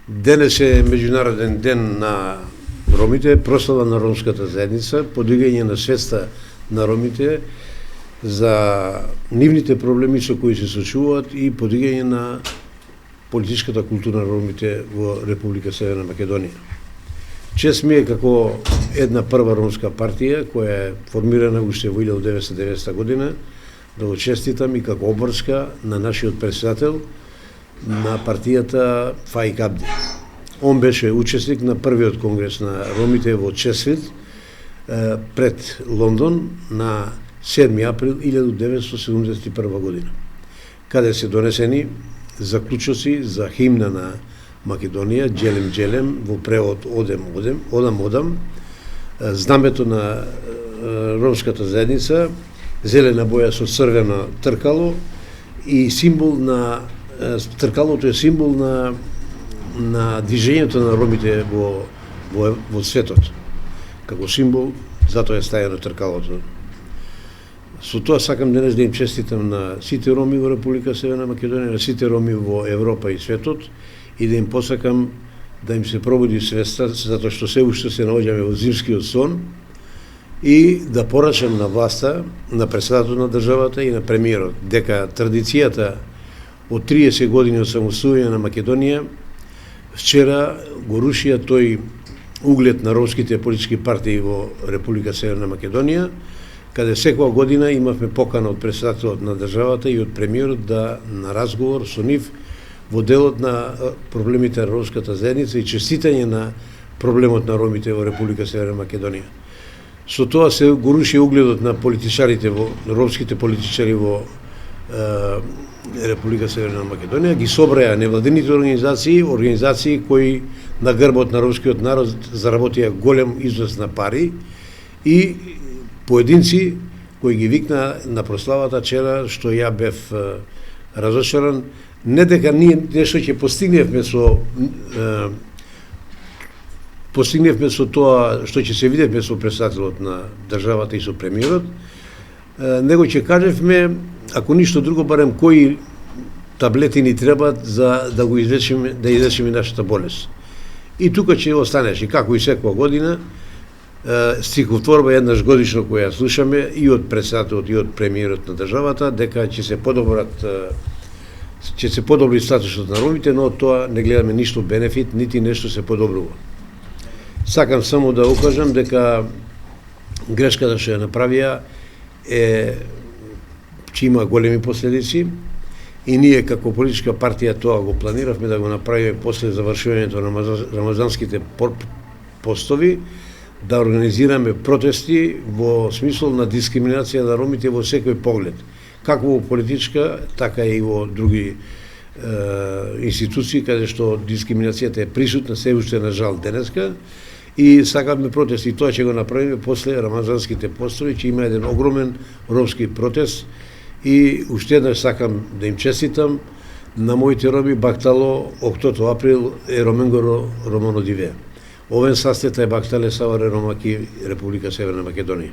Денес е меѓународен ден на ромите, прослава на ромската заедница, подигање на свеста на ромите за нивните проблеми со кои се сочуваат и подигање на политичката култура на ромите во Република Северна Македонија. Чест ми е како една прва ромска партија која е формирана уште во 1990 година да го честитам и како обврска на нашиот председател на партијата Фаик Абди. Он беше учесник на првиот конгрес на ромите во Чесвит пред Лондон на 7 април 1971 година, каде се донесени заклучоци за химна на Македонија, Джелем Джелем, во превод Одам Одам, знамето на ромската заедница, зелена боја со црвено тркало и символ на тркалото е символ на движењето на ромите во светот. Како символ, затоа е стајано тркалото. Со тоа сакам денес да им честитам на сите роми во Република Северна Македонија, на сите роми во Европа и светот и да им посакам да им се пробуди свеста, затоа што се уште се наоѓаме во зимскиот сон, и да порачам на власта, на председателот на државата и на премиерот, дека традицијата од 30 години од самостојување на Македонија вчера го рушија тој углед на ромските политички партии во Република Северна Македонија, каде секоја година имавме покана од председателот на државата и од премиерот на разговор со нив во делот на проблемите на ромската заедница и честитање на проблемот на ромите во Република Северна Македонија. Со тоа се го руши угледот на политичарите ромските политичари во Република Северна Македонија, ги собраја невладините организации кои на грбот на ромскиот народ заработија голем износ на пари и поединци кои ги викна на прославата вчера, што ја бев разочаран, не дека ние нешто ќе постигневме со тоа што ќе се видевме со председателот на државата и со премиерот, него ќе кажевме, ако ништо друго, барем кои таблети ни требаат за да го излечиме нашата болест. И тука ќе останеше, како и секоја година, стихотворба еднаш годишно која слушаме и од председателот и од премиерот на државата, дека ќе се подобри статусот на ромите, но од тоа не гледаме ништо бенефит, нити нешто се подобрува. Сакам само да укажам дека грешката што ја направија ќе има големи последици и ние како политичка партија тоа го планиравме да го направиме после завршувањето на рамазанските постови, да организираме протести во смисол на дискриминација на ромите во секој поглед, како во политичка, така и во други институции каде што дискриминацијата е присутна се уште на жал денеска, и сакаме протести. Тоа ќе го направиме после рамазанските постови, ќе има еден огромен ромски протест и уште еднаш сакам да им честитам на моите роми Бактало, октото април е Роменгоро Романо Диве. Овен састета е Бактале Саваре Ромаки, Република Северна Македонија.